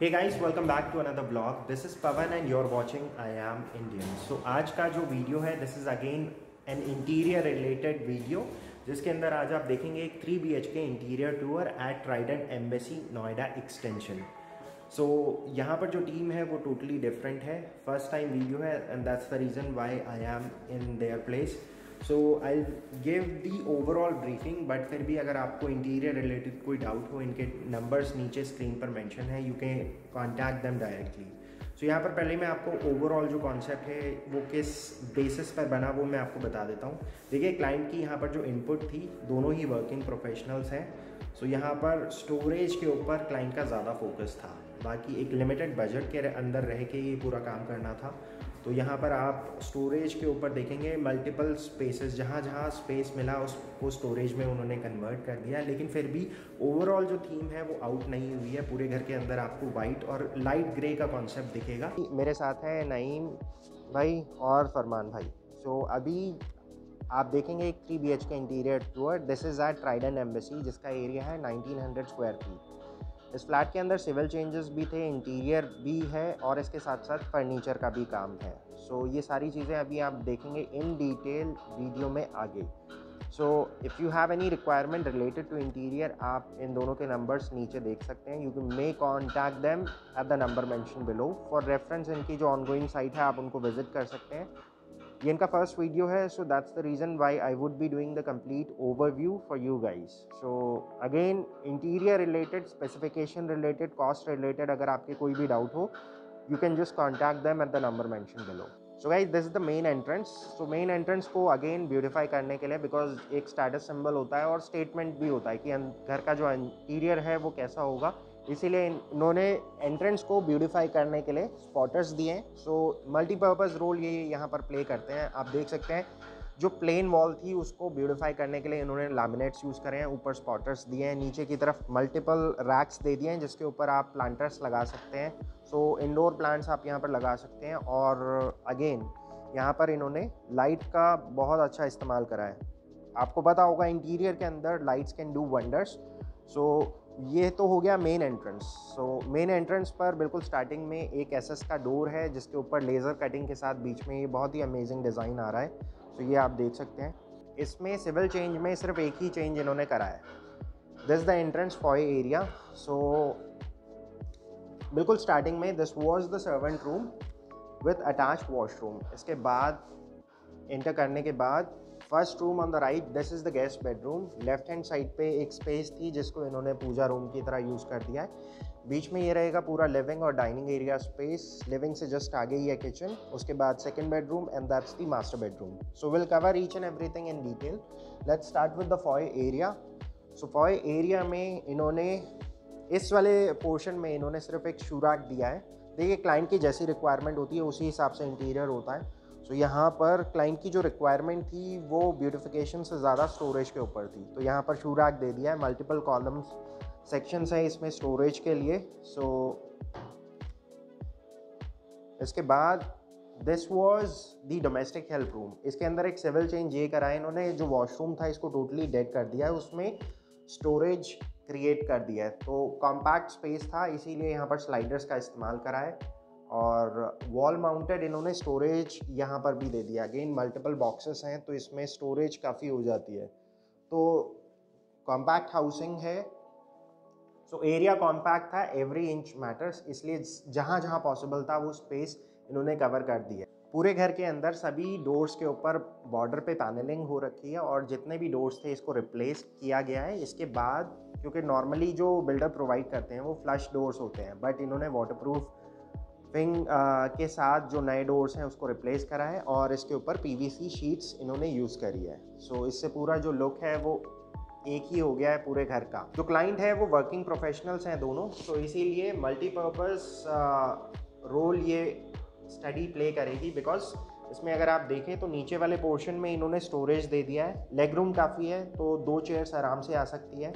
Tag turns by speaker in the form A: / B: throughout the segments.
A: Hey guys, welcome back to another vlog. This is Pavan and you're watching I Am Indian. So आज का जो video है this is again an interior related video जिसके अंदर आज आप देखेंगे एक 3 BHK interior tour at Trident Embassy Noida extension. So यहाँ पर जो टीम है वो टोटली डिफरेंट है, फर्स्ट टाइम वीडियो है and that's the reason why I am in there place. So I give the overall briefing, but फिर भी अगर आपको इंटीरियर रिलेटेड कोई डाउट हो, इनके नंबर्स नीचे स्क्रीन पर मेंशन है, you can contact them directly. So यहाँ पर पहले मैं आपको ओवरऑल जो कॉन्सेप्ट है वो किस बेसिस पर बना वो मैं आपको बता देता हूँ। देखिए, क्लाइंट की यहाँ पर जो इनपुट थी, दोनों ही वर्किंग प्रोफेशनल्स हैं। सो यहाँ पर स्टोरेज के ऊपर क्लाइंट का ज़्यादा फोकस था, बाकी एक लिमिटेड बजट के अंदर रह के ये पूरा काम करना था। तो यहाँ पर आप स्टोरेज के ऊपर देखेंगे मल्टीपल स्पेसेस, जहाँ जहाँ स्पेस मिला उसको स्टोरेज में उन्होंने कन्वर्ट कर दिया, लेकिन फिर भी ओवरऑल जो थीम है वो आउट नहीं हुई है। पूरे घर के अंदर आपको वाइट और लाइट ग्रे का कॉन्सेप्ट दिखेगा। मेरे साथ है नईम भाई और फरमान भाई। सो अभी आप देखेंगे एक 3 BHK interior tour. This is at Trident Embassy जिसका एरिया है 1900 स्क्वायर फीट। इस फ्लैट के अंदर सिविल चेंजेस भी थे, इंटीरियर भी है और इसके साथ साथ फर्नीचर का भी काम है। सो ये सारी चीज़ें अभी आप देखेंगे इन डिटेल वीडियो में आगे। So if you have any requirement related to interior, आप इन दोनों के नंबर्स नीचे देख सकते हैं। You may contact them at the number mention below. For reference इनकी जो ऑनगोइंग साइट है आप उनको विजिट कर सकते हैं। ये इनका फर्स्ट वीडियो है, so that's the reason why I would be doing the complete overview for you guys. So again, interior related, specification related, cost related अगर आपके कोई भी डाउट हो, you can just contact them at the number mention below. So guys, this is the main entrance. So main entrance को again beautify करने के लिए, because एक स्टेटस सिंबल होता है और स्टेटमेंट भी होता है कि घर का जो इंटीरियर है वो कैसा होगा, इसीलिए इन्होंने एंट्रेंस को ब्यूटिफाई करने के लिए स्पॉटर्स दिए हैं। सो मल्टीपर्पज़ रोल ये यहाँ पर प्ले करते हैं। आप देख सकते हैं जो प्लेन वॉल थी उसको ब्यूटिफाई करने के लिए इन्होंने लैमिनेट्स यूज़ करे हैं, ऊपर स्पॉटर्स दिए हैं, नीचे की तरफ मल्टीपल रैक्स दे दिए हैं जिसके ऊपर आप प्लांटर्स लगा सकते हैं। सो इंडोर प्लांट्स आप यहाँ पर लगा सकते हैं। और अगेन यहाँ पर इन्होंने लाइट का बहुत अच्छा इस्तेमाल करा है। आपको पता होगा इंटीरियर के अंदर लाइट्स कैन डू वंडर्स। सो ये तो हो गया main entrance. So main entrance पर बिल्कुल स्टार्टिंग में एक एसएस का डोर है जिसके ऊपर लेज़र कटिंग के साथ बीच में ये बहुत ही अमेजिंग डिज़ाइन आ रहा है। सो ये आप देख सकते हैं। इसमें सिविल चेंज में सिर्फ एक ही चेंज इन्होंने करा है। This the entrance foyer area. So बिल्कुल स्टार्टिंग में this was the servant room with attach washroom. इसके बाद एंटर करने के बाद first room on the right, this is the guest bedroom. Left hand side पे एक स्पेस थी जिसको इन्होंने पूजा रूम की तरह यूज़ कर दिया है। बीच में ये रहेगा पूरा लिविंग और डाइनिंग एरिया स्पेस। लिविंग से जस्ट आगे ही है किचन। उसके बाद second bedroom and that's the master bedroom. So will cover each and everything in detail. Let's start with the Foy area. So Foy area में इन्होंने इस वाले पोर्शन में इन्होंने सिर्फ एक शूराक दिया है। देखिए, क्लाइंट की जैसी रिक्वायरमेंट होती है उसी हिसाब से इंटीरियर होता है। सो यहाँ पर क्लाइंट की जो रिक्वायरमेंट थी वो ब्यूटिफिकेशन से ज़्यादा स्टोरेज के ऊपर थी, तो यहाँ पर शू रैक दे दिया है। मल्टीपल कॉलम्स सेक्शंस हैं इसमें स्टोरेज के लिए। सो इसके बाद this was the domestic help room. इसके अंदर एक सिविल चेंज ये करा है इन्होंने, जो वॉशरूम था इसको टोटली डेड कर दिया है, उसमें स्टोरेज क्रिएट कर दिया है। तो कॉम्पैक्ट स्पेस था इसीलिए यहाँ पर स्लाइडर्स का इस्तेमाल करा है। और वॉल माउंटेड इन्होंने स्टोरेज यहाँ पर भी दे दिया। अगेन मल्टीपल बॉक्सेस हैं तो इसमें स्टोरेज काफ़ी हो जाती है। तो कॉम्पैक्ट हाउसिंग है। सो एरिया कॉम्पैक्ट था, एवरी इंच मैटर्स, इसलिए जहाँ जहाँ पॉसिबल था वो स्पेस इन्होंने कवर कर दी है। पूरे घर के अंदर सभी डोर्स के ऊपर बॉर्डर पे पैनलिंग हो रखी है और जितने भी डोर्स थे इसको रिप्लेस किया गया है। इसके बाद क्योंकि नॉर्मली जो बिल्डर प्रोवाइड करते हैं वो फ्लश डोर्स होते हैं, बट इन्होंने वाटरप्रूफ फिंग के साथ जो नए डोर्स हैं उसको रिप्लेस करा है और इसके ऊपर पीवीसी शीट्स इन्होंने यूज़ करी है। सो इससे पूरा जो लुक है वो एक ही हो गया है पूरे घर का। जो क्लाइंट है वो वर्किंग प्रोफेशनल्स हैं दोनों, सो इसीलिए मल्टीपर्पज़ रोल ये स्टडी प्ले करेगी। बिकॉज इसमें अगर आप देखें तो नीचे वाले पोर्शन में इन्होंने स्टोरेज दे दिया है। लेग रूम काफ़ी है तो 2 चेयर्स आराम से आ सकती है।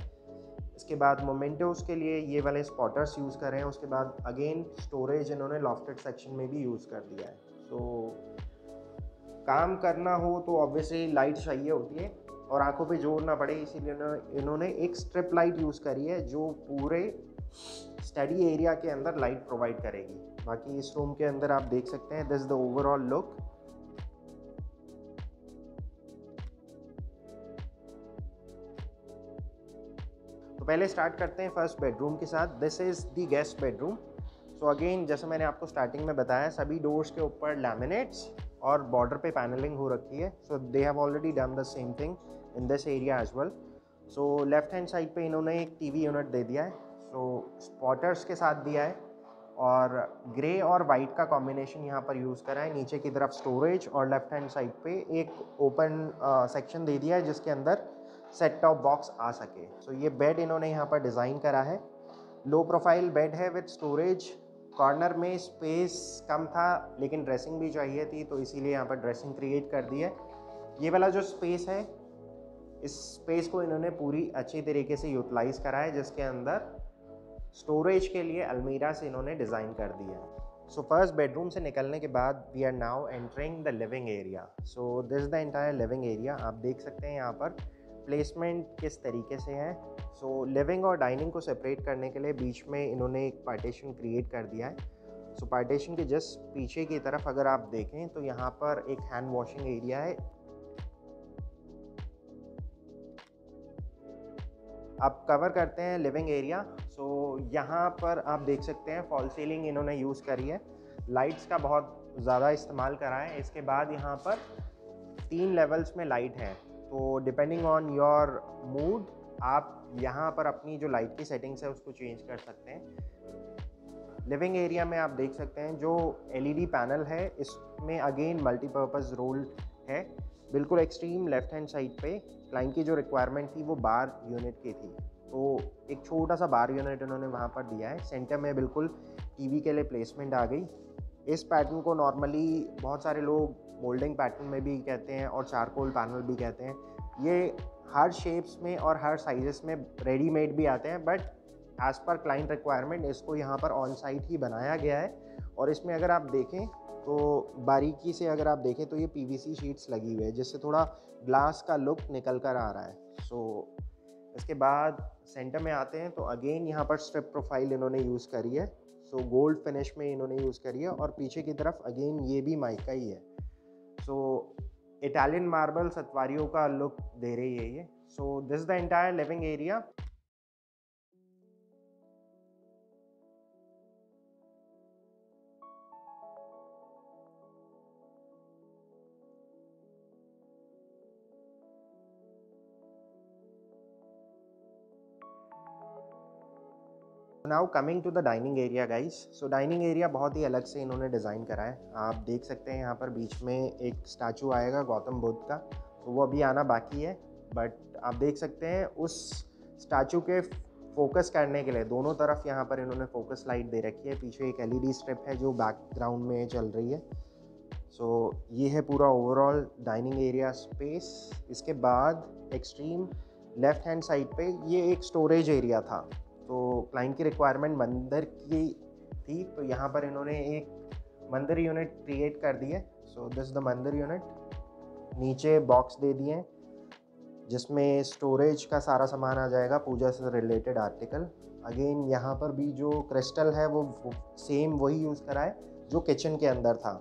A: इसके बाद मोमेंटोस के लिए ये वाले स्पॉटर्स यूज़ कर रहे हैं। उसके बाद अगेन स्टोरेज इन्होंने लॉफ्टेड सेक्शन में भी यूज़ कर दिया है। तो काम करना हो तो ऑब्वियसली लाइट चाहिए होती है और आंखों पे जोर ना पड़े, इसीलिए इन्होंने एक स्ट्रिप लाइट यूज़ करी है जो पूरे स्टडी एरिया के अंदर लाइट प्रोवाइड करेगी। बाकी इस रूम के अंदर आप देख सकते हैं, this is the overall look. तो पहले स्टार्ट करते हैं फर्स्ट बेडरूम के साथ। This is the guest bedroom. So again जैसे मैंने आपको स्टार्टिंग में बताया, सभी डोर्स के ऊपर लैमिनेट्स और बॉर्डर पे पैनलिंग हो रखी है। So they have already done the same thing in this area as well. So left hand side पे इन्होंने एक टीवी यूनिट दे दिया है, सो स्पॉटर्स के साथ दिया है, और ग्रे और वाइट का कॉम्बिनेशन यहाँ पर यूज़ करा है। नीचे की तरफ स्टोरेज और लेफ्ट हैंड साइड पे एक ओपन सेक्शन दे दिया है जिसके अंदर सेट टॉप बॉक्स आ सके। सो ये बेड इन्होंने यहाँ पर डिज़ाइन करा है। लो प्रोफाइल बेड है विथ स्टोरेज। कॉर्नर में स्पेस कम था लेकिन ड्रेसिंग भी चाहिए थी, तो इसीलिए यहाँ पर ड्रेसिंग क्रिएट कर दी है। ये वाला जो स्पेस है, इस स्पेस को इन्होंने पूरी अच्छी तरीके से यूटिलाइज करा है, जिसके अंदर स्टोरेज के लिए अलमीरा से इन्होंने डिज़ाइन कर दिया है। सो फर्स्ट बेडरूम से निकलने के बाद we are now entering the living area. So this is the entire living area. आप देख सकते हैं यहाँ पर प्लेसमेंट किस तरीके से है। सो लिविंग और डाइनिंग को सेपरेट करने के लिए बीच में इन्होंने एक पार्टीशन क्रिएट कर दिया है। सो पार्टीशन के जस्ट पीछे की तरफ अगर आप देखें तो यहाँ पर एक हैंड वॉशिंग एरिया है। आप कवर करते हैं लिविंग एरिया। सो यहाँ पर आप देख सकते हैं फॉल सीलिंग इन्होंने यूज़ करी है। लाइट्स का बहुत ज़्यादा इस्तेमाल करा है। इसके बाद यहाँ पर 3 लेवल्स में लाइट है, तो डिपेंडिंग ऑन योर मूड आप यहाँ पर अपनी जो लाइट की सेटिंग्स है उसको चेंज कर सकते हैं। लिविंग एरिया में आप देख सकते हैं जो एलईडी पैनल है, इसमें अगेन मल्टीपर्पज़ रोल है। बिल्कुल एक्सट्रीम लेफ्ट हैंड साइड पे क्लाइंट की जो रिक्वायरमेंट थी वो बार यूनिट की थी, तो एक छोटा सा बार यूनिट उन्होंने वहाँ पर दिया है। सेंटर में बिल्कुल टीवी के लिए प्लेसमेंट आ गई। इस पैटर्न को नॉर्मली बहुत सारे लोग मोल्डिंग पैटर्न में भी कहते हैं और चारकोल पैनल भी कहते हैं। ये हर शेप्स में और हर साइजेस में रेडीमेड भी आते हैं, but as per client requirement इसको यहाँ पर ऑन साइट ही बनाया गया है। और इसमें अगर आप देखें तो बारीकी से अगर आप देखें तो ये पीवीसी शीट्स लगी हुई है, जिससे थोड़ा ग्लास का लुक निकल कर आ रहा है। सो इसके बाद सेंटर में आते हैं तो अगेन यहाँ पर स्ट्रिप प्रोफाइल इन्होंने यूज़ करी है। सो गोल्ड फिनिश में इन्होंने यूज़ करी है, और पीछे की तरफ अगेन ये भी माइका ही है। सो इटालियन मार्बल सतवारियों का लुक दे रही है ये। So this is the entire living area. Now coming to the dining area guys. So dining area बहुत ही अलग से इन्होंने डिज़ाइन करा है। आप देख सकते हैं यहाँ पर बीच में एक स्टैचू आएगा गौतम बुद्ध का, तो वो अभी आना बाकी है, बट आप देख सकते हैं उस स्टैचू के फोकस करने के लिए दोनों तरफ यहाँ पर इन्होंने फोकस लाइट दे रखी है। पीछे एक एलईडी स्ट्रिप है जो बैकग्राउंड में चल रही है। सो ये है पूरा ओवरऑल डाइनिंग एरिया स्पेस। इसके बाद एक्सट्रीम लेफ्ट हैंड साइड पे ये एक स्टोरेज एरिया था, तो क्लाइंट की रिक्वायरमेंट मंदिर की थी, तो यहाँ पर इन्होंने एक मंदिर यूनिट क्रिएट कर दी है। सो दिस द मंदिर यूनिट। नीचे बॉक्स दे दिए हैं जिसमें स्टोरेज का सारा सामान आ जाएगा, पूजा से रिलेटेड आर्टिकल। अगेन यहाँ पर भी जो क्रिस्टल है वो सेम वही यूज़ करा है जो किचन के अंदर था।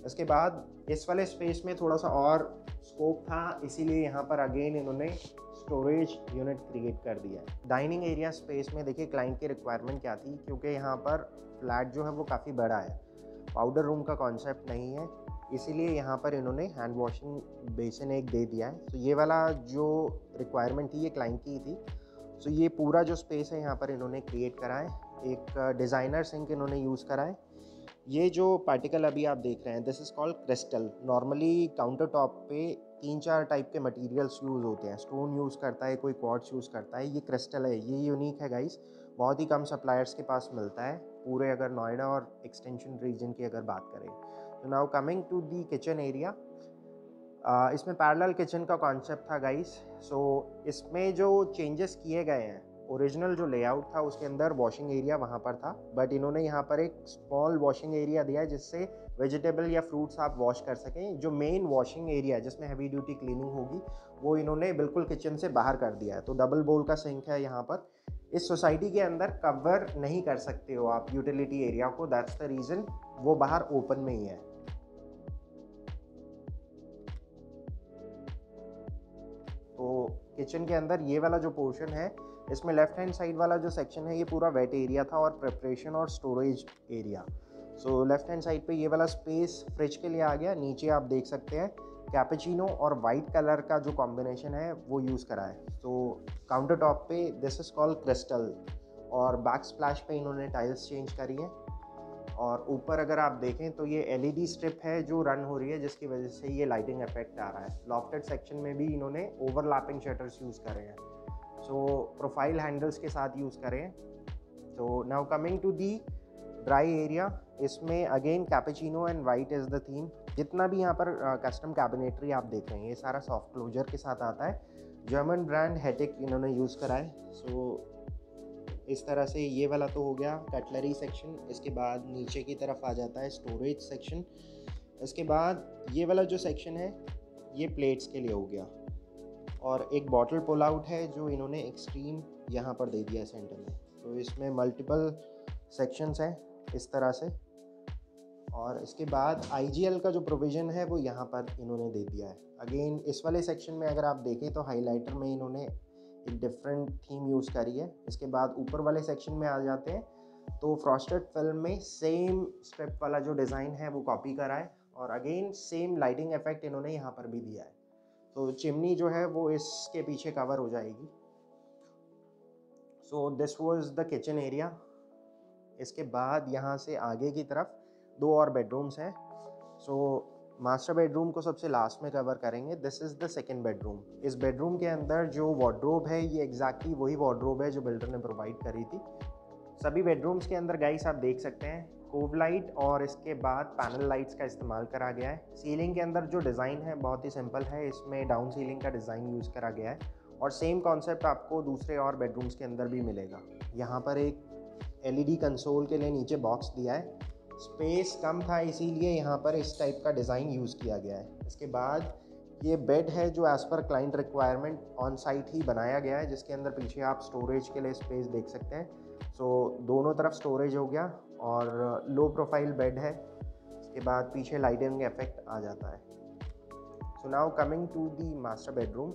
A: इसके बाद इस वाले स्पेस में थोड़ा सा और स्कोप था, इसीलिए यहाँ पर अगेन इन्होंने स्टोरेज यूनिट क्रिएट कर दिया है। डाइनिंग एरिया स्पेस में देखिए क्लाइंट की रिक्वायरमेंट क्या थी, क्योंकि यहाँ पर फ्लैट जो है वो काफ़ी बड़ा है, पाउडर रूम का कॉन्सेप्ट नहीं है, इसीलिए यहाँ पर इन्होंने हैंड वॉशिंग बेसिन एक दे दिया है। तो ये वाला जो रिक्वायरमेंट थी ये क्लाइंट की थी। सो ये पूरा जो स्पेस है यहाँ पर इन्होंने क्रिएट करा है। एक डिज़ाइनर सिंक इन्होंने यूज़ करा है। ये जो पार्टिकल अभी आप देख रहे हैं this is called crystal. Normally counter top पे 3-4 टाइप के मटेरियल्स यूज़ होते हैं। स्टोन यूज़ करता है, कोई क्वार्ट्ज यूज़ करता है, ये क्रिस्टल है। ये यूनिक है गाइस, बहुत ही कम सप्लायर्स के पास मिलता है पूरे अगर नोएडा और एक्सटेंशन रीजन की अगर बात करें। तो now coming to the kitchen area. इसमें पैरेलल किचन का कॉन्सेप्ट था गाइस। सो इसमें जो चेंजेस किए गए हैं, ओरिजिनल जो लेआउट था उसके अंदर वॉशिंग एरिया वहाँ पर था, बट इन्होंने यहाँ पर एक स्मॉल वॉशिंग एरिया दिया है जिससे वेजिटेबल या फ्रूट्स आप वॉश कर सकें। जो मेन वॉशिंग एरिया जिसमें हैवी ड्यूटी क्लीनिंग होगी वो इन्होंने बिल्कुल किचन से बाहर कर दिया है। तो डबल बोल का सिंक है यहाँ पर। इस सोसाइटी के अंदर कवर नहीं कर सकते हो आप यूटिलिटी एरिया को, दैट्स द रीज़न वो बाहर ओपन में ही है। तो किचन के अंदर ये वाला जो पोर्शन है, इसमें लेफ्ट हैंड साइड वाला जो सेक्शन है ये पूरा वेट एरिया था और प्रिपरेशन और स्टोरेज एरिया। सो लेफ्ट हैंड साइड पे ये वाला स्पेस फ्रिज के लिए आ गया। नीचे आप देख सकते हैं कैपेचिनो और वाइट कलर का जो कॉम्बिनेशन है वो यूज़ करा है। तो काउंटर टॉप पे दिस इज़ कॉल्ड क्रिस्टल, और बैक स्प्लैश पे इन्होंने टाइल्स चेंज करी है। और ऊपर अगर आप देखें तो ये LED स्ट्रिप है जो रन हो रही है, जिसकी वजह से ये लाइटिंग इफेक्ट आ रहा है। लॉफ्टेड सेक्शन में भी इन्होंने ओवरलैपिंग शटर्स यूज़ करे हैं, सो प्रोफाइल हैंडल्स के साथ यूज़ करें हैं। तो now coming to the dry area, इसमें again cappuccino and white is the theme. जितना भी यहाँ पर कस्टम कैबिनेटरी आप देख रहे हैं ये सारा सॉफ्ट क्लोजर के साथ आता है। जर्मन ब्रांड हेटिक इन्होंने यूज़ करा है। सो इस तरह से ये वाला तो हो गया कटलरी सेक्शन। इसके बाद नीचे की तरफ आ जाता है स्टोरेज सेक्शन। इसके बाद ये वाला जो सेक्शन है ये प्लेट्स के लिए हो गया, और एक बॉटल पुल आउट है जो इन्होंने एक्सट्रीम यहाँ पर दे दिया है सेंटर में। तो इसमें मल्टीपल सेक्शंस हैं इस तरह से। और इसके बाद IGL का जो प्रोविज़न है वो यहाँ पर इन्होंने दे दिया है। अगेन इस वाले सेक्शन में अगर आप देखें तो हाइलाइटर में इन्होंने एक डिफरेंट थीम यूज़ करी है। इसके बाद ऊपर वाले सेक्शन में आ जाते हैं तो फ्रॉस्टेड फिल्म में सेम स्ट्रिप वाला जो डिज़ाइन है वो कॉपी करा है, और अगेन सेम लाइटिंग इफेक्ट इन्होंने यहाँ पर भी दिया है। तो चिमनी जो है वो इसके पीछे कवर हो जाएगी। So this was the kitchen area. इसके बाद यहाँ से आगे की तरफ 2 और बेडरूम्स हैं। सो मास्टर बेडरूम को सबसे लास्ट में कवर करेंगे। This is the second bedroom. इस बेडरूम के अंदर जो वार्डरोब है ये एग्जैक्टली वही वार्डरोब है जो बिल्डर ने प्रोवाइड करी थी। सभी बेडरूम्स के अंदर गाइस आप देख सकते हैं कोव लाइट और इसके बाद पैनल लाइट्स का इस्तेमाल करा गया है। सीलिंग के अंदर जो डिज़ाइन है बहुत ही सिंपल है, इसमें डाउन सीलिंग का डिज़ाइन यूज़ करा गया है, और सेम कॉन्सेप्ट आपको दूसरे और बेडरूम्स के अंदर भी मिलेगा। यहाँ पर एक LED कंसोल के लिए नीचे बॉक्स दिया है। स्पेस कम था इसीलिए यहाँ पर इस टाइप का डिज़ाइन यूज़ किया गया है। इसके बाद ये बेड है जो as per client requirement on site ही बनाया गया है, जिसके अंदर पीछे आप स्टोरेज के लिए स्पेस देख सकते हैं। सो दोनों तरफ स्टोरेज हो गया और लो प्रोफाइल बेड है। इसके बाद पीछे लाइटिंग इफेक्ट आ जाता है। So now coming to the master bedroom.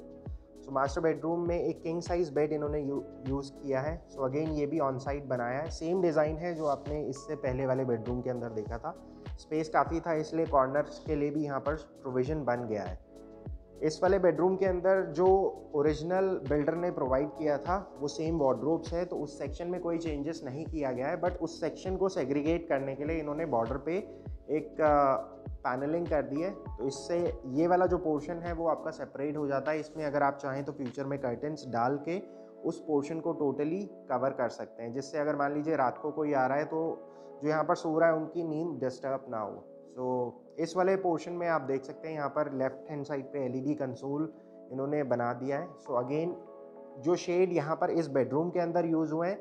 A: So master bedroom में एक किंग साइज़ बेड इन्होंने यूज़ किया है। सो अगेन ये भी ऑन साइट बनाया है। सेम डिज़ाइन है जो आपने इससे पहले वाले बेडरूम के अंदर देखा था। स्पेस काफ़ी था इसलिए कॉर्नर्स के लिए भी यहाँ पर प्रोविज़न बन गया है। इस वाले बेडरूम के अंदर जो ओरिजिनल बिल्डर ने प्रोवाइड किया था वो सेम वार्डरोब्स है, तो उस सेक्शन में कोई चेंजेस नहीं किया गया है। बट उस सेक्शन को सेग्रीगेट करने के लिए इन्होंने बॉर्डर पे एक पैनलिंग कर दी है, तो इससे ये वाला जो पोर्शन है वो आपका सेपरेट हो जाता है। इसमें अगर आप चाहें तो फ्यूचर में कर्टन्स डाल के उस पोर्शन को टोटली कवर कर सकते हैं, जिससे अगर मान लीजिए रात को कोई आ रहा है तो जो यहाँ पर सो रहा है उनकी नींद डिस्टर्ब ना हो। सो इस वाले पोर्शन में आप देख सकते हैं यहाँ पर लेफ्ट हैंड साइड पे LED कंसोल इन्होंने बना दिया है। सो अगेन जो शेड यहाँ पर इस बेडरूम के अंदर यूज़ हुए हैं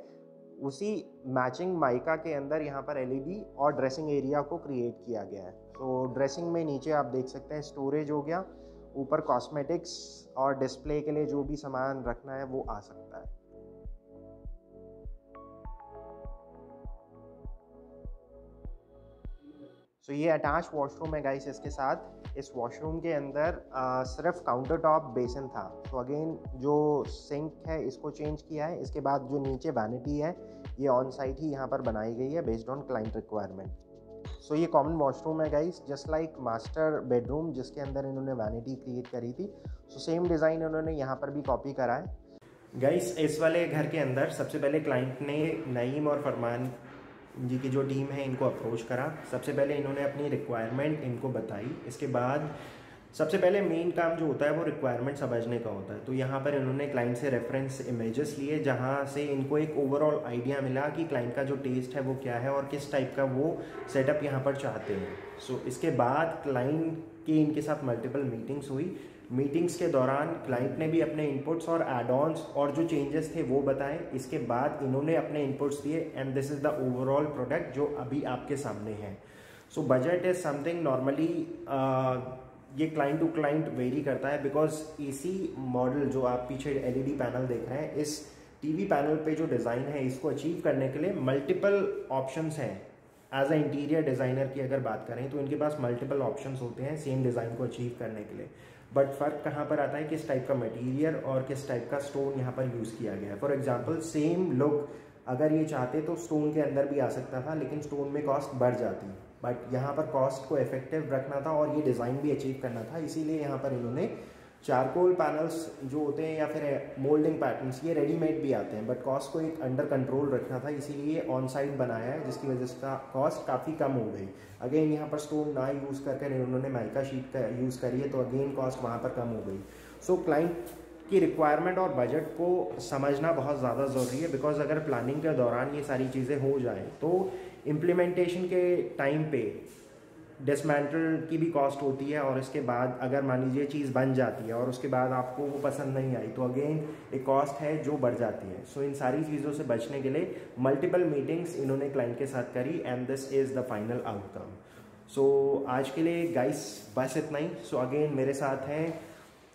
A: उसी मैचिंग माइका के अंदर यहाँ पर LED और ड्रेसिंग एरिया को क्रिएट किया गया है। तो ड्रेसिंग में नीचे आप देख सकते हैं स्टोरेज हो गया, ऊपर कॉस्मेटिक्स और डिस्प्ले के लिए जो भी सामान रखना है वो आ सकता है। सो ये अटैच वॉशरूम है गाइस। इसके साथ इस वॉशरूम के अंदर सिर्फ काउंटर टॉप बेसिन था। तो अगेन जो सिंक है इसको चेंज किया है। इसके बाद जो नीचे वैनिटी है ये ऑन साइट ही यहाँ पर बनाई गई है बेस्ड ऑन क्लाइंट रिक्वायरमेंट। सो ये कॉमन वॉशरूम है guys, just like master bedroom जिसके अंदर इन्होंने वैनिटी क्रिएट करी थी। सो सेम डिज़ाइन इन्होंने यहाँ पर भी कॉपी करा है। गाइस इस वाले घर के अंदर सबसे पहले क्लाइंट ने नईम और फरमान जी की जो टीम है इनको अप्रोच करा। सबसे पहले इन्होंने अपनी रिक्वायरमेंट इनको बताई। इसके बाद सबसे पहले मेन काम जो होता है वो रिक्वायरमेंट समझने का होता है। तो यहाँ पर इन्होंने क्लाइंट से रेफरेंस इमेजेस लिए, जहाँ से इनको एक ओवरऑल आइडिया मिला कि क्लाइंट का जो टेस्ट है वो क्या है और किस टाइप का वो सेटअप यहाँ पर चाहते हैं। सो इसके बाद क्लाइंट की इनके साथ मल्टीपल मीटिंग्स हुई। मीटिंग्स के दौरान क्लाइंट ने भी अपने इनपुट्स और एड ऑन्स और जो चेंजेस थे वो बताए। इसके बाद इन्होंने अपने इनपुट्स दिए and this is the overall product जो अभी आपके सामने है। So budget is something normally ये क्लाइंट टू क्लाइंट वेरी करता है, बिकॉज AC मॉडल जो आप पीछे LED पैनल देख रहे हैं इस टीवी पैनल पे जो डिज़ाइन है इसको अचीव करने के लिए मल्टीपल ऑप्शंस हैं। एज अ इंटीरियर डिज़ाइनर की अगर बात करें तो इनके पास मल्टीपल ऑप्शंस होते हैं सेम डिज़ाइन को अचीव करने के लिए। बट फ़र्क कहाँ पर आता है, किस टाइप का मटेरियल और किस टाइप का स्टोन यहाँ पर यूज़ किया गया है। फॉर एग्जांपल सेम लुक अगर ये चाहते तो स्टोन के अंदर भी आ सकता था, लेकिन स्टोन में कॉस्ट बढ़ जाती। बट यहाँ पर कॉस्ट को इफेक्टिव रखना था और ये डिज़ाइन भी अचीव करना था, इसीलिए यहाँ पर इन्होंने चारकोल पैनल्स जो होते हैं या फिर मोल्डिंग पैटर्न्स ये रेडीमेड भी आते हैं, बट कॉस्ट को एक अंडर कंट्रोल रखना था, इसीलिए ऑन साइट बनाया है, जिसकी वजह से का कॉस्ट काफ़ी कम हो गई। अगेन यहाँ पर स्टोन ना यूज़ करके इन्होंने माइका शीट का यूज़ करी है, तो अगेन कॉस्ट वहाँ पर कम हो गई। सो क्लाइंट की रिक्वायरमेंट और बजट को समझना बहुत ज़्यादा ज़रूरी है, बिकॉज अगर प्लानिंग के दौरान ये सारी चीज़ें हो जाएं तो इम्प्लीमेंटेशन के टाइम पे डिसमेंटल की भी कॉस्ट होती है, और इसके बाद अगर मान लीजिए चीज़ बन जाती है और उसके बाद आपको वो पसंद नहीं आई तो अगेन एक कॉस्ट है जो बढ़ जाती है। सो इन सारी चीज़ों से बचने के लिए मल्टीपल मीटिंग्स इन्होंने क्लाइंट के साथ करी and this is the final outcome. So आज के लिए गाइस बस इतना ही। सो अगेन मेरे साथ हैं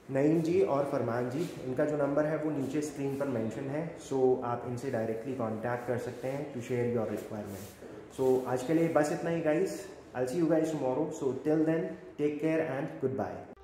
A: नईम जी और फरमान जी, इनका जो नंबर है वो नीचे स्क्रीन पर मेंशन है। सो आप इनसे डायरेक्टली कांटेक्ट कर सकते हैं टू शेयर योर रिक्वायरमेंट। सो आज के लिए बस इतना ही guys, I'll see you guys tomorrow. So till then, take care and goodbye.